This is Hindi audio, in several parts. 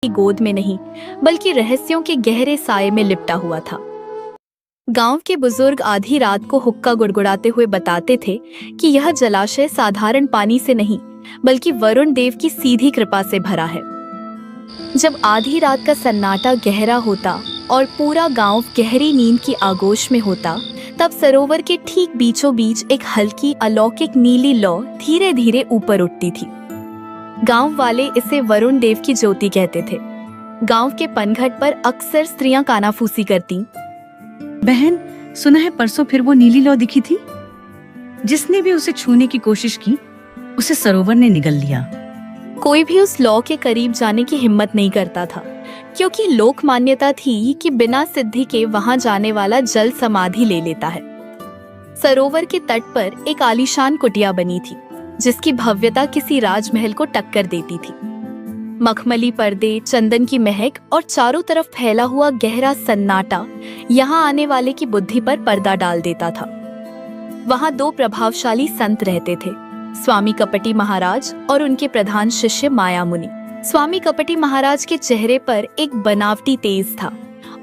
की गोद में नहीं, बल्कि रहस्यों के गहरे साये में लिपटा हुआ था। गांव के बुजुर्ग आधी रात को हुक्का गुड़गुड़ाते हुए बताते थे कि यह जलाशय साधारण पानी से नहीं, बल्कि वरुण देव की सीधी कृपा से भरा है। जब आधी रात का सन्नाटा गहरा होता और पूरा गांव गहरी नींद की आगोश में होता, तब सरोवर के ठीक बीचों बीच एक हल्की अलौकिक नीली लौ धीरे धीरे ऊपर उठती थी। गांव वाले इसे वरुण देव की ज्योति कहते थे। गांव के पनघट पर अक्सर स्त्रियां कानाफूसी करती। बहन, सुना है परसों फिर वो नीली लौ दिखी थी। जिसने भी उसे छूने की कोशिश की, उसे सरोवर ने निगल लिया। कोई भी उस लौ के करीब जाने की हिम्मत नहीं करता था, क्योंकि लोक मान्यता थी कि बिना सिद्धि के वहां जाने वाला जल समाधि ले लेता है। सरोवर के तट पर एक आलीशान कुटिया बनी थी, जिसकी भव्यता किसी राजमहल को टक्कर देती थी। मखमली पर्दे, चंदन की महक और चारों तरफ फैला हुआ गहरा सन्नाटा यहाँ आने वाले की बुद्धि पर पर्दा डाल देता था। वहाँ दो प्रभावशाली संत रहते थे, स्वामी कपटी महाराज और उनके प्रधान शिष्य माया मुनि। स्वामी कपटी महाराज के चेहरे पर एक बनावटी तेज था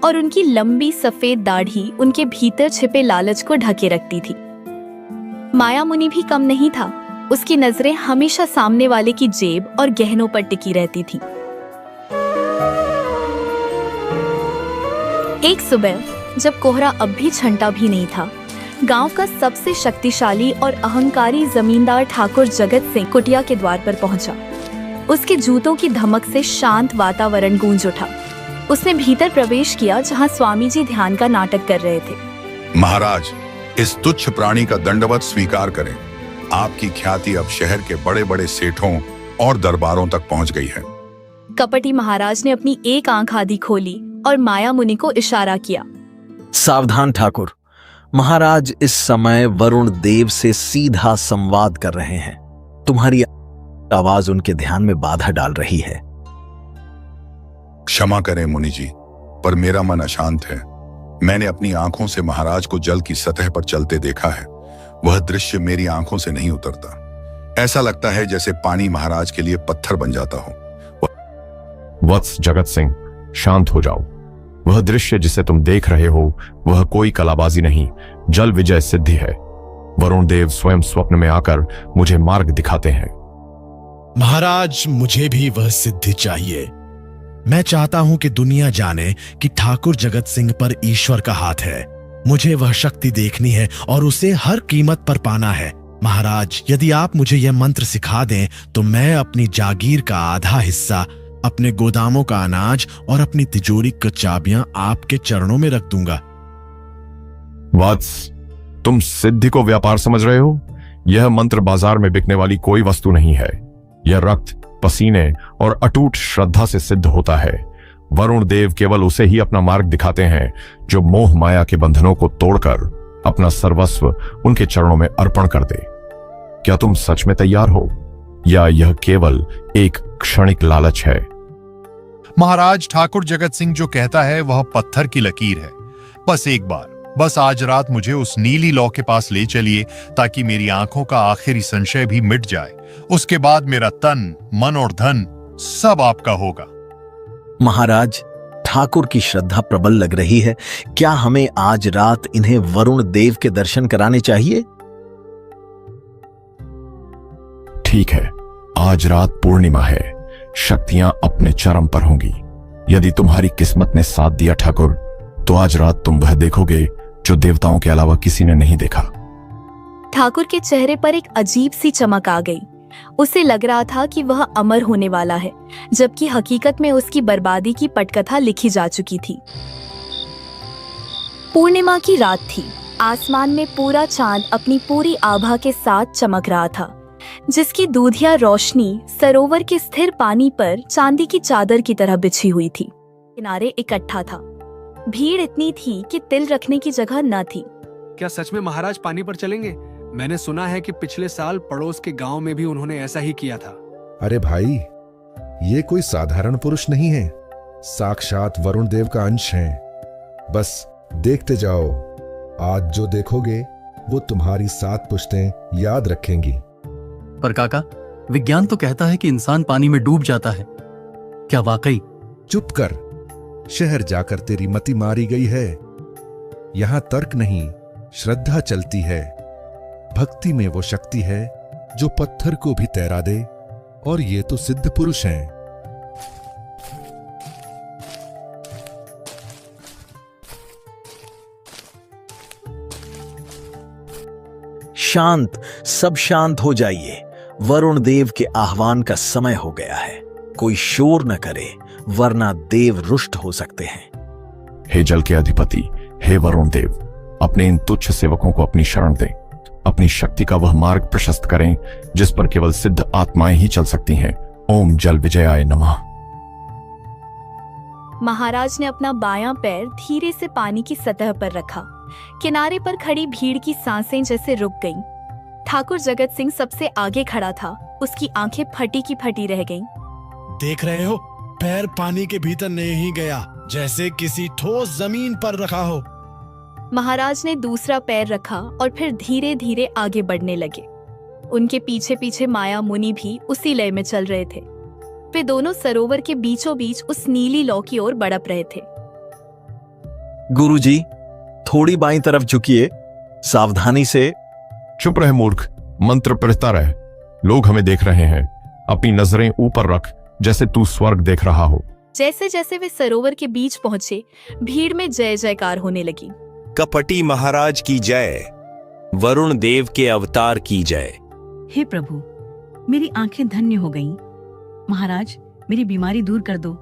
और उनकी लंबी सफेद दाढ़ी उनके भीतर छिपे लालच को ढके रखती थी। माया मुनि भी कम नहीं था, उसकी नजरें हमेशा सामने वाले की जेब और गहनों पर टिकी रहती थी। एक सुबह जब कोहरा अब भी छंटा भी नहीं था, गांव का सबसे शक्तिशाली और अहंकारी जमींदार ठाकुर जगत सिंह कुटिया के द्वार पर पहुंचा। उसके जूतों की धमक से शांत वातावरण गूंज उठा। उसने भीतर प्रवेश किया, जहां स्वामी जी ध्यान का नाटक कर रहे थे। महाराज, इस तुच्छ प्राणी का दंडवत स्वीकार करें। आपकी ख्याति अब शहर के बड़े बड़े सेठों और दरबारों तक पहुंच गई है। कपटी महाराज ने अपनी एक आंख आधी खोली और माया मुनि को इशारा किया। सावधान ठाकुर, महाराज इस समय वरुण देव से सीधा संवाद कर रहे हैं। तुम्हारी आवाज उनके ध्यान में बाधा डाल रही है। क्षमा करें मुनि जी, पर मेरा मन अशांत है। मैंने अपनी आंखों से महाराज को जल की सतह पर चलते देखा है। वह दृश्य मेरी आंखों से नहीं उतरता। ऐसा लगता है जैसे पानी महाराज के लिए पत्थर बन जाता हो। वत्स जगत सिंह, शांत हो जाओ। वह दृश्य जिसे तुम देख रहे हो, वह कोई कलाबाजी नहीं, जल विजय सिद्धि है। वरुण देव स्वयं स्वप्न में आकर मुझे मार्ग दिखाते हैं। महाराज, मुझे भी वह सिद्धि चाहिए। मैं चाहता हूं कि दुनिया जाने कि ठाकुर जगत सिंह पर ईश्वर का हाथ है। मुझे वह शक्ति देखनी है और उसे हर कीमत पर पाना है। महाराज, यदि आप मुझे यह मंत्र सिखा दें तो मैं अपनी जागीर का आधा हिस्सा, अपने गोदामों का अनाज और अपनी तिजोरी की चाबियां आपके चरणों में रख दूंगा। वत्स, तुम सिद्धि को व्यापार समझ रहे हो? यह मंत्र बाजार में बिकने वाली कोई वस्तु नहीं है। यह रक्त, पसीने और अटूट श्रद्धा से सिद्ध होता है। वरुण देव केवल उसे ही अपना मार्ग दिखाते हैं जो मोह माया के बंधनों को तोड़कर अपना सर्वस्व उनके चरणों में अर्पण कर दे। क्या तुम सच में तैयार हो, या यह केवल एक क्षणिक लालच है? महाराज, ठाकुर जगत सिंह जो कहता है वह पत्थर की लकीर है। बस एक बार, बस आज रात मुझे उस नीली लौ के पास ले चलिए, ताकि मेरी आंखों का आखिरी संशय भी मिट जाए। उसके बाद मेरा तन, मन और धन सब आपका होगा। महाराज, ठाकुर की श्रद्धा प्रबल लग रही है। क्या हमें आज रात इन्हें वरुण देव के दर्शन कराने चाहिए? ठीक है, आज रात पूर्णिमा है, शक्तियां अपने चरम पर होंगी। यदि तुम्हारी किस्मत ने साथ दिया ठाकुर, तो आज रात तुम वह देखोगे जो देवताओं के अलावा किसी ने नहीं देखा। ठाकुर के चेहरे पर एक अजीब सी चमक आ गई। उसे लग रहा था कि वह अमर होने वाला है, जबकि हकीकत में उसकी बर्बादी की पटकथा लिखी जा चुकी थी। पूर्णिमा की रात थी। आसमान में पूरा चांद अपनी पूरी आभा के साथ चमक रहा था, जिसकी दूधिया रोशनी सरोवर के स्थिर पानी पर चांदी की चादर की तरह बिछी हुई थी। किनारे इकट्ठा था। भीड़ इतनी थी कि तिल रखने की जगह न थी। क्या सच में महाराज पानी पर चलेंगे? मैंने सुना है कि पिछले साल पड़ोस के गांव में भी उन्होंने ऐसा ही किया था। अरे भाई, ये कोई साधारण पुरुष नहीं है, साक्षात वरुण देव का अंश है। बस देखते जाओ, आज जो देखोगे वो तुम्हारी 7 पुश्तें याद रखेंगी। पर काका, विज्ञान तो कहता है कि इंसान पानी में डूब जाता है। क्या वाकई चुप कर। शहर जाकर तेरी मति मारी गई है। यहां तर्क नहीं, श्रद्धा चलती है। भक्ति में वो शक्ति है जो पत्थर को भी तैरा दे, और ये तो सिद्ध पुरुष हैं। शांत, सब शांत हो जाइए। वरुण देव के आह्वान का समय हो गया है। कोई शोर न करे, वरना देव रुष्ट हो सकते हैं। हे जल के अधिपति, हे वरुण देव, अपने इन तुच्छ सेवकों को अपनी शरण दें। अपनी शक्ति का वह मार्ग प्रशस्त करें जिस पर केवल सिद्ध आत्माएं ही चल सकती हैं। ओम जल विजयाय नमः। महाराज ने अपना बायां पैर धीरे से पानी की सतह पर रखा। किनारे पर खड़ी भीड़ की सांसें जैसे रुक गईं। ठाकुर जगत सिंह सबसे आगे खड़ा था। उसकी आंखें फटी की फटी रह गईं। देख रहे हो, पैर पानी के भीतर नहीं गया, जैसे किसी ठोस जमीन पर रखा हो। महाराज ने दूसरा पैर रखा और फिर धीरे धीरे आगे बढ़ने लगे। उनके पीछे पीछे माया मुनि भी उसी लय में चल रहे थे। वे दोनों सरोवर के बीचों बीच उस नीली लौ की ओर बढ़प रहे थे। गुरुजी, थोड़ी बाईं तरफ झुकिए, सावधानी से। चुप रहे मूर्ख, मंत्र पढ़ता रह। लोग हमें देख रहे हैं। अपनी नजरें ऊपर रख, जैसे तू स्वर्ग देख रहा हो। जैसे जैसे वे सरोवर के बीच पहुंचे, भीड़ में जय जयकार होने लगी। कपटी महाराज की जय, वरुण देव के अवतार की जय। हे प्रभु, मेरी आंखें धन्य हो गईं। महाराज, मेरी बीमारी दूर कर दो।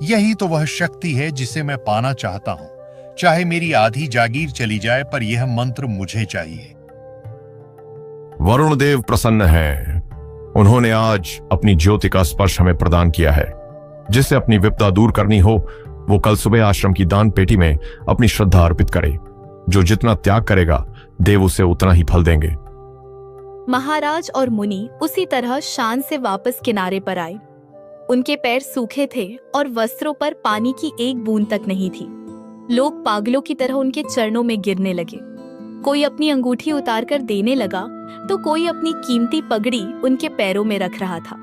यही तो वह शक्ति है जिसे मैं पाना चाहता हूँ। चाहे मेरी आधी जागीर चली जाए, पर यह मंत्र मुझे चाहिए। वरुण देव प्रसन्न हैं। उन्होंने आज अपनी ज्योति का स्पर्श हमें प्रदान किया है। जिसे अपनी विपदा दूर करनी हो, वो कल सुबह आश्रम की दान पेटी में अपनी श्रद्धा अर्पित करे। जो जितना त्याग करेगा, देव उसे उतना ही फल देंगे। महाराज और मुनि उसी तरह शान से वापस किनारे पर आए। उनके पैर सूखे थे और वस्त्रों पर पानी की एक बूंद तक नहीं थी। लोग पागलों की तरह उनके चरणों में गिरने लगे। कोई अपनी अंगूठी उतार कर देने लगा, तो कोई अपनी कीमती पगड़ी उनके पैरों में रख रहा था।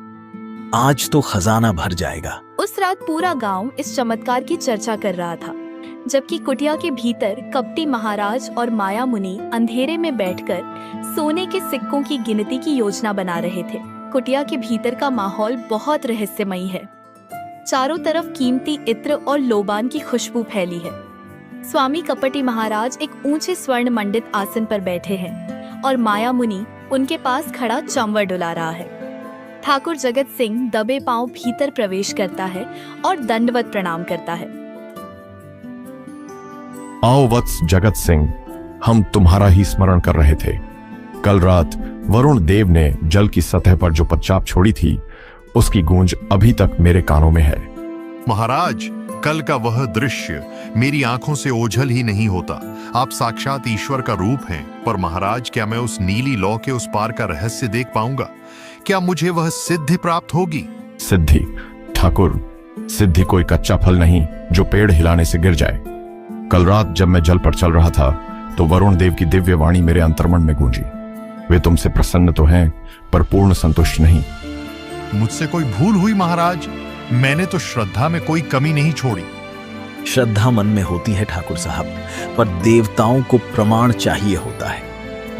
आज तो खजाना भर जाएगा। उस रात पूरा गांव इस चमत्कार की चर्चा कर रहा था, जबकि कुटिया के भीतर कपटी महाराज और माया मुनि अंधेरे में बैठकर सोने के सिक्कों की गिनती की योजना बना रहे थे। कुटिया के भीतर का माहौल बहुत रहस्यमयी है। चारों तरफ कीमती इत्र और लोबान की खुशबू फैली है। स्वामी कपटी महाराज एक ऊंचे स्वर्ण मंडित आसन पर बैठे हैं और माया मुनि उनके पास खड़ा चंवर डुला रहा है। ठाकुर जगत सिंह दबे पांव भीतर प्रवेश करता है और दंडवत प्रणाम करता है। आओ वत्स जगत सिंह, हम तुम्हारा ही स्मरण कर रहे थे। कल रात वरुण देव ने जल की सतह पर जो पदचाप छोड़ी थी, उसकी गूंज अभी तक मेरे कानों में है। महाराज, कल का वह दृश्य मेरी आंखों से ओझल ही नहीं होता। आप साक्षात ईश्वर का रूप हैं। पर महाराज, क्या मैं उस नीली लौ के उस पार का रहस्य देख पाऊंगा? क्या मुझे वह सिद्धि प्राप्त होगी? सिद्धि? ठाकुर, सिद्धि कोई कच्चा फल नहीं जो पेड़ हिलाने से गिर जाए। कल रात जब मैं जल पर चल रहा था, तो वरुण देव की दिव्य वाणी मेरे अंतर्मन में गूंजी। वे तुमसे प्रसन्न तो हैं, पर पूर्ण संतुष्ट नहीं। मुझसे कोई भूल हुई महाराज? मैंने तो श्रद्धा में कोई कमी नहीं छोड़ी। श्रद्धा मन में होती है ठाकुर साहब, पर देवताओं को प्रमाण चाहिए होता है।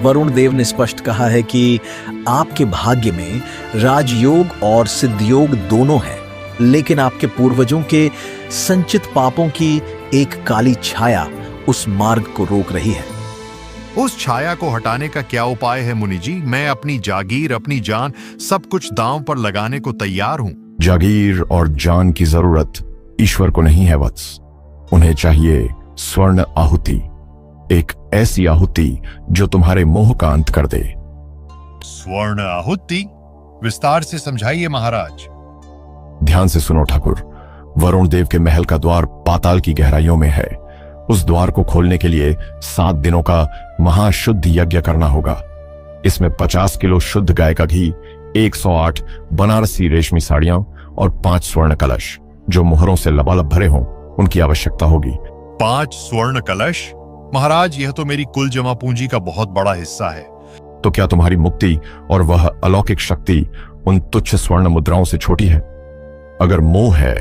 वरुण देव ने स्पष्ट कहा है कि आपके भाग्य में राजयोग और सिद्धयोग दोनों हैं, लेकिन आपके पूर्वजों के संचित पापों की एक काली छाया उस मार्ग को रोक रही है। उस छाया को हटाने का क्या उपाय है मुनि जी? मैं अपनी जागीर, अपनी जान, सब कुछ दांव पर लगाने को तैयार हूं। जागीर और जान की जरूरत ईश्वर को नहीं है वत्स। उन्हें चाहिए स्वर्ण आहुति, एक ऐसी आहुति जो तुम्हारे मोह का अंत कर दे। स्वर्ण आहुति? विस्तार से समझाइए महाराज। ध्यान से सुनो ठाकुर। वरुण देव के महल का द्वार पाताल की गहराइयों में है। उस द्वार को खोलने के लिए 7 दिनों का महाशुद्ध यज्ञ करना होगा। इसमें 50 किलो शुद्ध गाय का घी, 108 बनारसी रेशमी साड़ियां और 5 स्वर्ण कलश जो मोहरों से लबालब भरे हों, उनकी आवश्यकता होगी। 5 स्वर्ण कलश? महाराज, यह तो मेरी कुल जमा पूंजी का बहुत बड़ा हिस्सा है। तो क्या तुम्हारी मुक्ति और वह अलौकिक शक्ति उन तुच्छ स्वर्ण मुद्राओं से छोटी है? अगर मोह है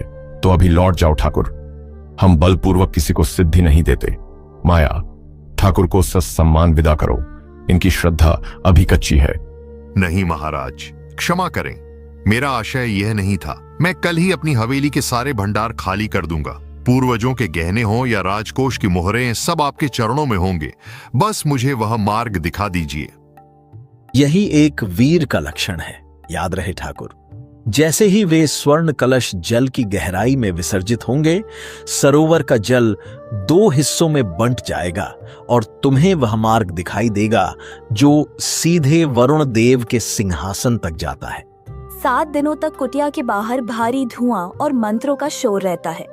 तो अभी लौट जाओ ठाकुर। हम बलपूर्वक किसी को सिद्धि नहीं देते। माया, ठाकुर को ससम्मान विदा करो। इनकी श्रद्धा अभी कच्ची है। नहीं महाराज, क्षमा करें, मेरा आशय यह नहीं था। मैं कल ही अपनी हवेली के सारे भंडार खाली कर दूंगा। पूर्वजों के गहने हों या राजकोष की मोहरें, सब आपके चरणों में होंगे। बस मुझे वह मार्ग दिखा दीजिए। यही एक वीर का लक्षण है, याद रहे ठाकुर। जैसे ही वे स्वर्ण कलश जल की गहराई में विसर्जित होंगे, सरोवर का जल 2 हिस्सों में बंट जाएगा और तुम्हें वह मार्ग दिखाई देगा जो सीधे वरुण देव के सिंहासन तक जाता है। 7 दिनों तक कुटिया के बाहर भारी धुआं और मंत्रों का शोर रहता है।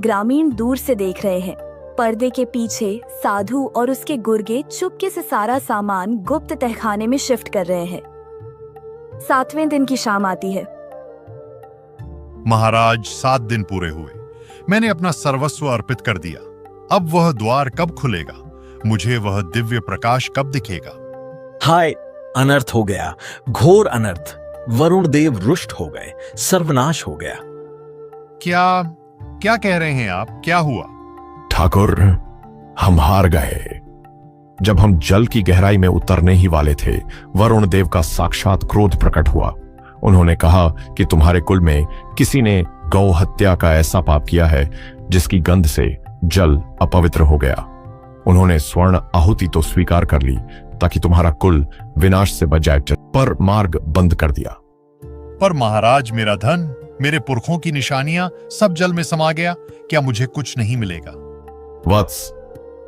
ग्रामीण दूर से देख रहे हैं। पर्दे के पीछे साधु और उसके गुर्गे चुपके से सारा सामान गुप्त तहखाने में शिफ्ट कर रहे हैं। 7वें दिन की शाम आती है। महाराज, 7 दिन पूरे हुए। मैंने अपना सर्वस्व अर्पित कर दिया। अब वह द्वार कब खुलेगा? मुझे वह दिव्य प्रकाश कब दिखेगा? हाय, अनर्थ हो गया, घोर अनर्थ। वरुण देव रुष्ट हो गए, सर्वनाश हो गया। क्या कह रहे हैं आप? क्या हुआ? ठाकुर, हम हार गए। जब हम जल की गहराई में उतरने ही वाले थे, वरुण देव का साक्षात क्रोध प्रकट हुआ। उन्होंने कहा कि तुम्हारे कुल में किसी ने गौ हत्या का ऐसा पाप किया है जिसकी गंध से जल अपवित्र हो गया। उन्होंने स्वर्ण आहुति तो स्वीकार कर ली ताकि तुम्हारा कुल विनाश से बच जाए, पर मार्ग बंद कर दिया। पर महाराज, मेरा धन, मेरे पुरखों की निशानियां सब जल में समा गया। क्या मुझे कुछ नहीं मिलेगा? वत्स,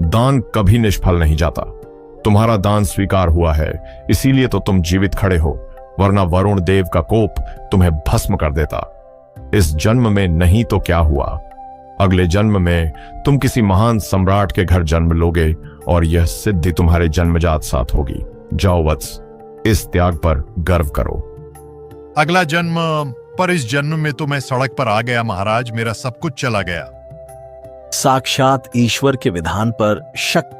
दान कभी निष्फल नहीं जाता। तुम्हारा दान स्वीकार हुआ है, इसीलिए तो तुम जीवित खड़े हो, वरना वरुण देव का कोप तुम्हें भस्म कर देता। इस जन्म में नहीं तो क्या हुआ, अगले जन्म में तुम किसी महान सम्राट के घर जन्म लोगे और यह सिद्धि तुम्हारे जन्मजात साथ होगी। जाओ वत्स, इस त्याग पर गर्व करो। अगला जन्म? पर इस जन्म में तो मैं सड़क पर आ गया महाराज, मेरा सब कुछ चला गया। साक्षात ईश्वर के विधान पर शक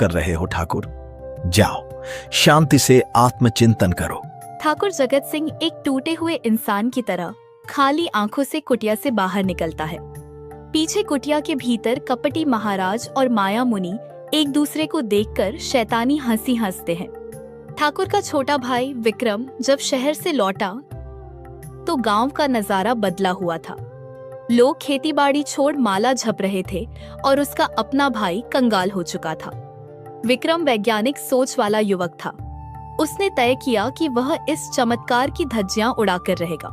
कर रहे हो ठाकुर। जाओ, शांति से आत्मचिंतन करो। ठाकुर जगत सिंह एक टूटे हुए इंसान की तरह खाली आंखों से कुटिया से बाहर निकलता है। पीछे कुटिया के भीतर कपटी महाराज और माया मुनि एक दूसरे को देखकर शैतानी हंसी हंसते हैं। ठाकुर का छोटा भाई विक्रम जब शहर से लौटा तो गांव का नजारा बदला हुआ था। लोग खेतीबाड़ी छोड़ माला झप रहे थे और उसका अपना भाई कंगाल हो चुका था। विक्रम वैज्ञानिक सोच वाला युवक था। उसने तय किया कि वह इस चमत्कार की धज्जियां उड़ाकर रहेगा।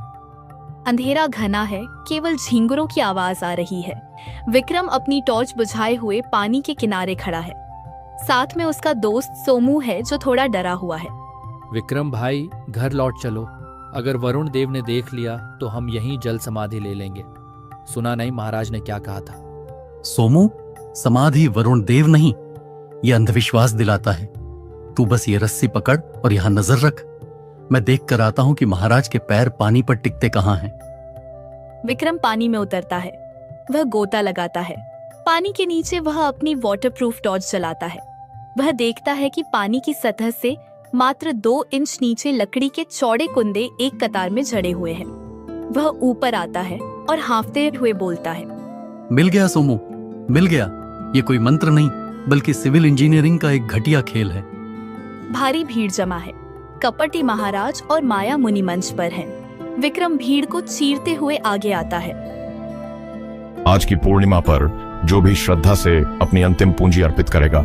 अंधेरा घना है, केवल झींगुरों की आवाज आ रही है। विक्रम अपनी टॉर्च बुझाए हुए पानी के किनारे खड़ा है। साथ में उसका दोस्त सोमू है जो थोड़ा डरा हुआ है। विक्रम भाई, घर लौट चलो। अगर वरुण देव ने देख लिया तो हम यहीं जल समाधि ले लेंगे। सुना नहीं महाराज ने क्या कहा था? सोमू, समाधि वरुण देव नहीं, ये अंधविश्वास दिलाता है। तू बस ये रस्सी पकड़ और यहां नजर रख। मैं देख कर आता हूं कि महाराज के पैर पानी पर टिकते कहां हैं। विक्रम पानी में उतरता है। वह गोता लगाता है। पानी के नीचे वह अपनी वाटरप्रूफ टॉर्च जलाता है। वह देखता है कि पानी की सतह से मात्र 2 इंच नीचे लकड़ी के चौड़े कुंदे एक कतार में जड़े हुए हैं। वह ऊपर आता है और हांफते हुए बोलता है, मिल गया सोमू, मिल गया। ये कोई मंत्र नहीं बल्कि सिविल इंजीनियरिंग का एक घटिया खेल है। भारी भीड़ जमा है। कपटी महाराज और माया मुनि मंच पर हैं। विक्रम भीड़ को चीरते हुए आगे आता है। आज की पूर्णिमा पर जो भी श्रद्धा से अपनी अंतिम पूंजी अर्पित करेगा,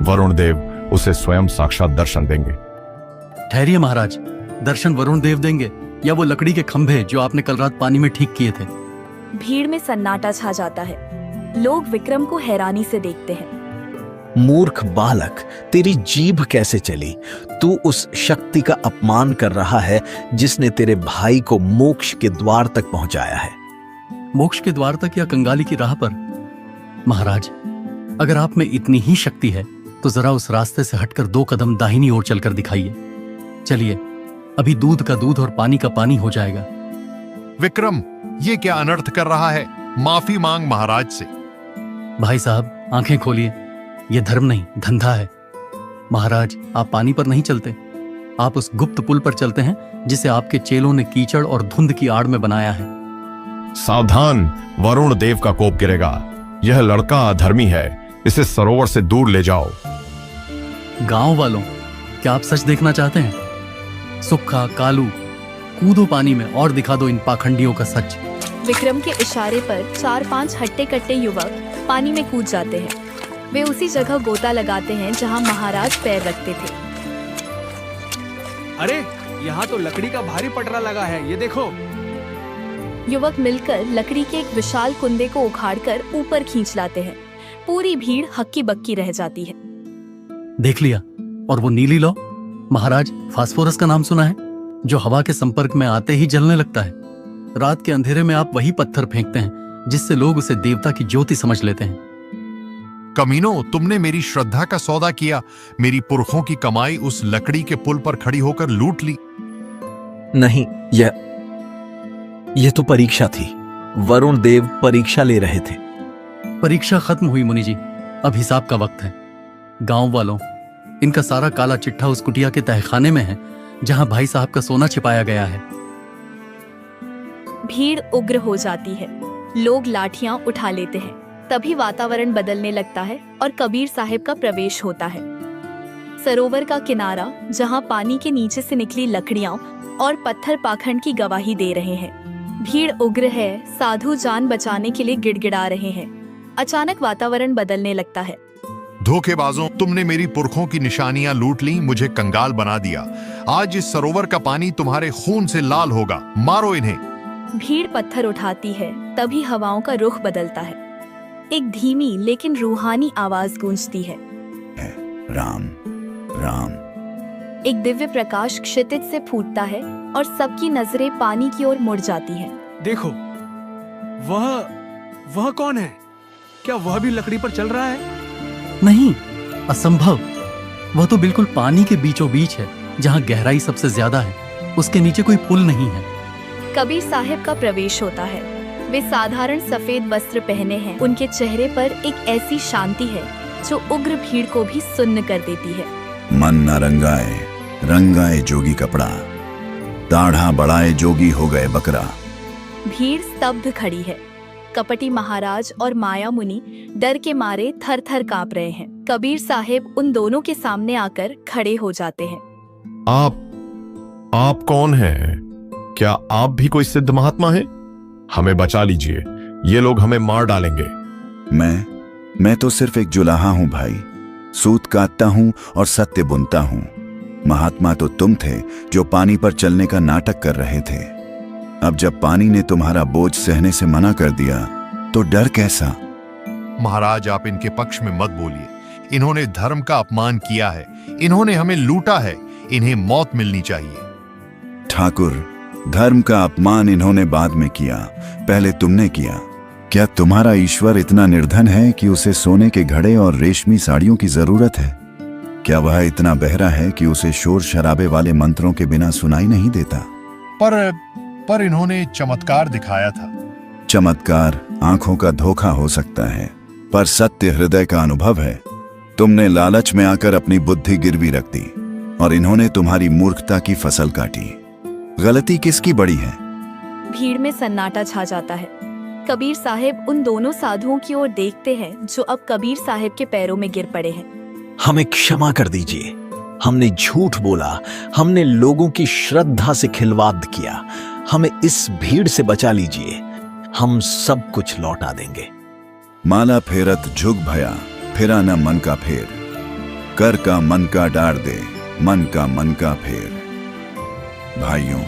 वरुण देव उसे स्वयं साक्षात दर्शन देंगे। ठहरिए महाराज, दर्शन वरुण देव देंगे या वो लकड़ी के खंभे जो आपने कल रात पानी में ठीक किए थे? भीड़ में सन्नाटा छा जाता है। लोग विक्रम को हैरानी से देखते हैं। मूर्ख बालक, तेरी जीभ कैसे चली? तू उस शक्ति का अपमान कर रहा है जिसने तेरे भाई को मोक्ष के द्वार तक पहुंचाया है। मोक्ष के द्वार तक या कंगाली की राह पर? महाराज, अगर आप में इतनी ही शक्ति है तो जरा उस रास्ते से हटकर 2 कदम दाहिनी ओर चलकर दिखाइए। चलिए, अभी दूध का दूध और पानी का पानी हो जाएगा। विक्रम, ये क्या अनर्थ कर रहा है? माफी मांग महाराज से। भाई साहब, आंखें खोलिए। ये धर्म नहीं, धंधा है। महाराज, आप पानी पर नहीं चलते, आप उस गुप्त पुल पर चलते हैं जिसे आपके चेलों ने कीचड़ और धुंध की आड़ में बनाया है। सावधान, वरुण देव का कोप गिरेगा। यह लड़का अधर्मी है, इसे सरोवर से दूर ले जाओ। गांव वालों, क्या आप सच देखना चाहते हैं? सुक्खा, कालू, कूदो पानी में और दिखा दो इन पाखंडियों का सच। विक्रम के इशारे पर 4-5 हट्टे कट्टे युवक पानी में कूद जाते हैं। वे उसी जगह गोता लगाते हैं जहां महाराज पैर रखते थे। अरे यहाँ तो लकड़ी का भारी पटरा लगा है, ये देखो। युवक मिलकर लकड़ी के एक विशाल कुंदे को उखाड़कर ऊपर खींच लाते हैं। पूरी भीड़ हक्की बक्की रह जाती है। देख लिया? और वो नीली लौ, महाराज, फास्फोरस का नाम सुना है? जो हवा के संपर्क में आते ही जलने लगता है। रात के अंधेरे में आप वही पत्थर फेंकते हैं जिससे लोग उसे देवता की ज्योति समझ लेते हैं। कमीनो, तुमने मेरी श्रद्धा का सौदा किया। मेरी पुरखों की कमाई उस लकड़ी के पुल पर खड़ी होकर लूट ली। नहीं, यह तो परीक्षा थी। वरुण देव परीक्षा ले रहे थे। परीक्षा खत्म हुई मुनि जी, अब हिसाब का वक्त है। गांव वालों, इनका सारा काला चिट्ठा उस कुटिया के तहखाने में है जहां भाई साहब का सोना छिपाया गया है। भीड़ उग्र हो जाती है। लोग लाठियां उठा लेते हैं। तभी वातावरण बदलने लगता है और कबीर साहिब का प्रवेश होता है। सरोवर का किनारा, जहां पानी के नीचे से निकली लकड़ियां और पत्थर पाखंड की गवाही दे रहे हैं। भीड़ उग्र है। साधु जान बचाने के लिए गिड़गिड़ा रहे हैं। अचानक वातावरण बदलने लगता है। धोखेबाजों, तुमने मेरी पुरखों की निशानियां लूट ली, मुझे कंगाल बना दिया। आज इस सरोवर का पानी तुम्हारे खून से लाल होगा। मारो इन्हें। भीड़ पत्थर उठाती है। तभी हवाओं का रुख बदलता है। एक धीमी लेकिन रूहानी आवाज गूंजती है, राम राम। एक दिव्य प्रकाश क्षितिज से फूटता है और सबकी नजरें पानी की ओर मुड़ जाती हैं। देखो, वह कौन है? क्या वह भी लकड़ी पर चल रहा है? नहीं, असंभव। वह तो बिल्कुल पानी के बीचों बीच है, जहां गहराई सबसे ज्यादा है। उसके नीचे कोई पुल नहीं है। कबीर साहिब का प्रवेश होता है। वे साधारण सफेद वस्त्र पहने हैं। उनके चेहरे पर एक ऐसी शांति है जो उग्र भीड़ को भी सुन्न कर देती है। मन न रंगाए, रंगाए जोगी कपड़ा, दाढ़ा बढ़ाए जोगी हो गए बकरा। भीड़ स्तब्ध खड़ी है। कपटी महाराज और माया मुनि डर के मारे थर थर कांप रहे हैं। कबीर साहिब उन दोनों के सामने आकर खड़े हो जाते हैं। आप कौन हैं? क्या आप भी कोई सिद्ध महात्मा हैं? हमें बचा लीजिए, ये लोग हमें मार डालेंगे। मैं तो सिर्फ एक जुलाहा हूं भाई। सूत काटता हूं और सत्य बुनता हूं। महात्मा तो तुम थे जो पानी पर चलने का नाटक कर रहे थे। अब जब पानी ने तुम्हारा बोझ सहने से मना कर दिया तो डर कैसा? महाराज, आप इनके पक्ष में मत बोलिए। इन्होंने धर्म का अपमान किया है। इन्होंने हमें लूटा है। इन्हें मौत मिलनी चाहिए। ठाकुर, धर्म का अपमान इन्होंने बाद में किया, पहले तुमने किया। क्या तुम्हारा ईश्वर इतना निर्धन है कि उसे सोने के घड़े और रेशमी साड़ियों की जरूरत है? क्या वह इतना बहरा है कि उसे शोर शराबे वाले मंत्रों के बिना सुनाई नहीं देता? पर इन्होंने चमत्कार दिखाया था। चमत्कार आंखों का धोखा हो सकता है, पर सत्य हृदय का अनुभव है। तुमने लालच में आकर अपनी बुद्धि गिरवी रख दी और इन्होंने तुम्हारी मूर्खता की फसल काटी। गलती किसकी बड़ी है? भीड़ में सन्नाटा छा जाता है। कबीर साहिब उन दोनों साधुओं की ओर देखते हैं जो अब कबीर साहिब के पैरों में गिर पड़े हैं। हमें क्षमा कर दीजिए। हमने झूठ बोला, हमने लोगों की श्रद्धा से खिलवाड़ किया। हमें इस भीड़ से बचा लीजिए, हम सब कुछ लौटा देंगे। माला फेरत झुक भया, फिरा न मन का फेर। कर का मन का डार दे, मन का फेर। भाइयों,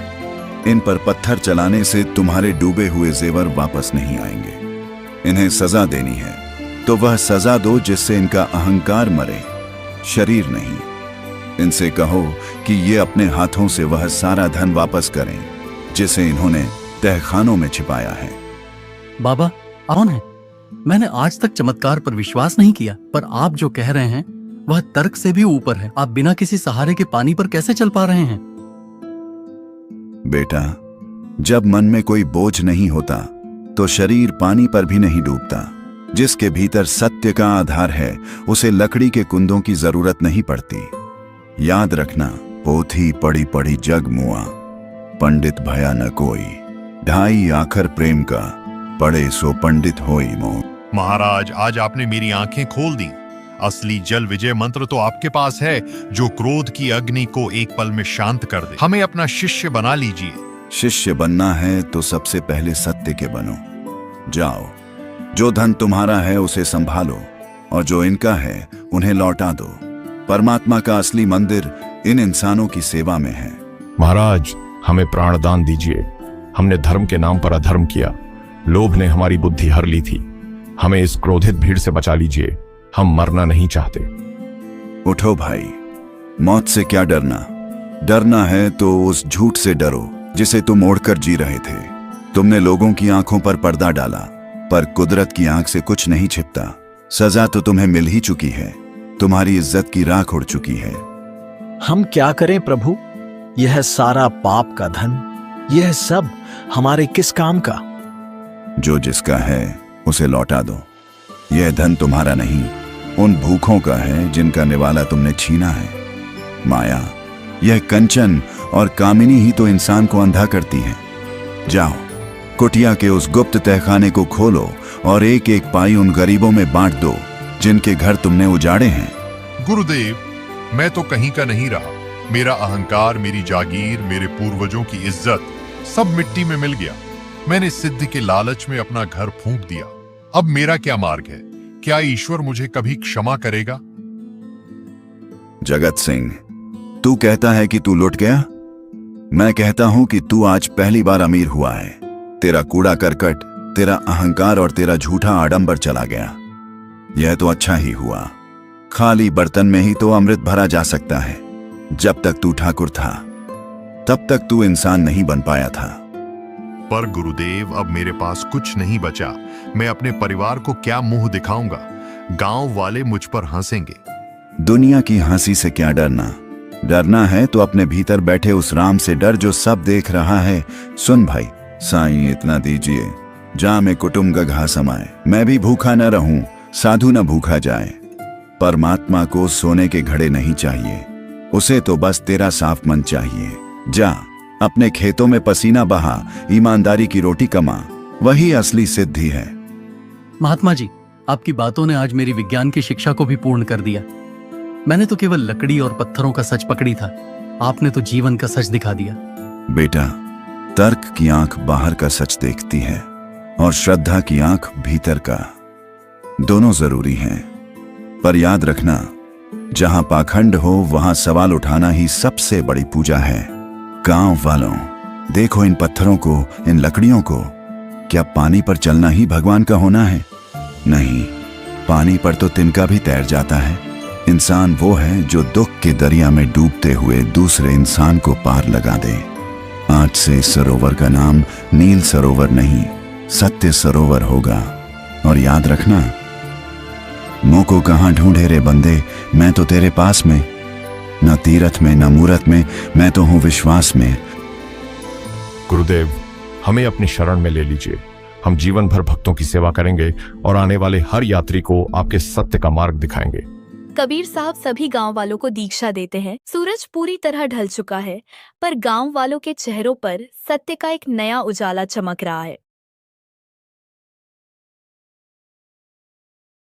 इन पर पत्थर चलाने से तुम्हारे डूबे हुए जेवर वापस नहीं आएंगे। इन्हें सजा देनी है तो वह सजा दो जिससे इनका अहंकार मरे, शरीर नहीं। इनसे कहो कि ये अपने हाथों से वह सारा धन वापस करें जिसे इन्होंने तहखानों में छिपाया है। बाबा, कौन है? मैंने आज तक चमत्कार पर विश्वास नहीं किया, पर आप जो कह रहे हैं वह तर्क से भी ऊपर है। आप बिना किसी सहारे के पानी पर कैसे चल पा रहे हैं? बेटा, जब मन में कोई बोझ नहीं होता तो शरीर पानी पर भी नहीं डूबता। जिसके भीतर सत्य का आधार है उसे लकड़ी के कुंदों की जरूरत नहीं पड़ती। याद रखना, पोथी पढ़ी पढ़ी जग मुआ, पंडित भया न कोई। ढाई आखर प्रेम का, पढ़े सो पंडित होई मोह। महाराज, आज आपने मेरी आंखें खोल दी। असली जल विजय मंत्र तो आपके पास है, जो क्रोध की अग्नि को एक पल में शांत कर दे। हमें अपना शिष्य बना लीजिए। शिष्य बनना है तो सबसे पहले सत्य के बनो। जाओ, जो धन तुम्हारा है उसे संभालो, और जो इनका है उन्हें लौटा दो। परमात्मा का असली मंदिर इन इंसानों की सेवा में है। महाराज, हमें प्राणदान दीजिए। हमने धर्म के नाम पर अधर्म किया। लोभ ने हमारी बुद्धि हर ली थी। हमें इस क्रोधित भीड़ से बचा लीजिए। हम मरना नहीं चाहते। उठो भाई, मौत से क्या डरना? डरना है तो उस झूठ से डरो जिसे तुम ओढ़कर जी रहे थे। तुमने लोगों की आंखों पर पर्दा डाला, पर कुदरत की आंख से कुछ नहीं छिपता। सजा तो तुम्हें मिल ही चुकी है। तुम्हारी इज्जत की राख उड़ चुकी है। हम क्या करें प्रभु? यह सारा पाप का धन, यह सब हमारे किस काम का? जो जिसका है उसे लौटा दो। यह धन तुम्हारा नहीं, उन भूखों का है जिनका निवाला तुमने छीना है। माया, यह कंचन और कामिनी ही तो इंसान को अंधा करती है। जाओ, कुटिया के उस गुप्त तहखाने को खोलो और एक एक पाई उन गरीबों में बांट दो जिनके घर तुमने उजाड़े हैं। गुरुदेव, मैं तो कहीं का नहीं रहा। मेरा अहंकार, मेरी जागीर, मेरे पूर्वजों की इज्जत सब मिट्टी में मिल गया। मैंने सिद्धि के लालच में अपना घर फूंक दिया। अब मेरा क्या मार्ग है? क्या ईश्वर मुझे कभी क्षमा करेगा? जगत सिंह, तू कहता है कि तू लुट गया। मैं कहता हूं कि तू आज पहली बार अमीर हुआ है। तेरा कूड़ा करकट, तेरा अहंकार और तेरा झूठा आडंबर चला गया। यह तो अच्छा ही हुआ। खाली बर्तन में ही तो अमृत भरा जा सकता है। जब तक तू ठाकुर था, तब तक तू इंसान नहीं बन पाया था। पर गुरुदेव, अब मेरे पास कुछ नहीं बचा। मैं अपने परिवार को क्या मुंह दिखाऊंगा? गांव वाले मुझ पर हंसेंगे। दुनिया की हंसी से क्या डरना? डरना है तो अपने भीतर बैठे उस राम से डर जो सब देख रहा है। सुन भाई, साईं इतना दीजिए, जा में कुटुंब गघा समाए। मैं भी भूखा न रहूं, साधु न भूखा जाए। परमात्मा को सोने के घड़े नहीं चाहिए, उसे तो बस तेरा साफ मन चाहिए। जा, अपने खेतों में पसीना बहा, ईमानदारी की रोटी कमा, वही असली सिद्धि है। महात्मा जी, आपकी बातों ने आज मेरी विज्ञान की शिक्षा को भी पूर्ण कर दिया। मैंने तो केवल लकड़ी और पत्थरों का सच पकड़ी था, आपने तो जीवन का सच दिखा दिया। बेटा, तर्क की आंख बाहर का सच देखती है और श्रद्धा की आंख भीतर का। दोनों जरूरी हैं, पर याद रखना, जहां पाखंड हो वहां सवाल उठाना ही सबसे बड़ी पूजा है। गांव वालों, देखो इन पत्थरों को, इन लकड़ियों को। क्या पानी पर चलना ही भगवान का होना है? नहीं, पानी पर तो तिनका भी तैर जाता है। इंसान वो है जो दुख के दरिया में डूबते हुए दूसरे इंसान को पार लगा दे। आज से इस सरोवर का नाम नील सरोवर नहीं, सत्य सरोवर होगा। और याद रखना, मुंह को कहां ढूंढे रे बंदे, मैं तो तेरे पास में। न तीरथ में न मूरत में, मैं तो हूं विश्वास में। गुरुदेव, हमें अपनी शरण में ले लीजिए। हम जीवन भर भक्तों की सेवा करेंगे और आने वाले हर यात्री को आपके सत्य का मार्ग दिखाएंगे। कबीर साहब सभी गांव वालों को दीक्षा देते हैं। सूरज पूरी तरह ढल चुका है, पर गांव वालों के चेहरों पर सत्य का एक नया उजाला चमक रहा है।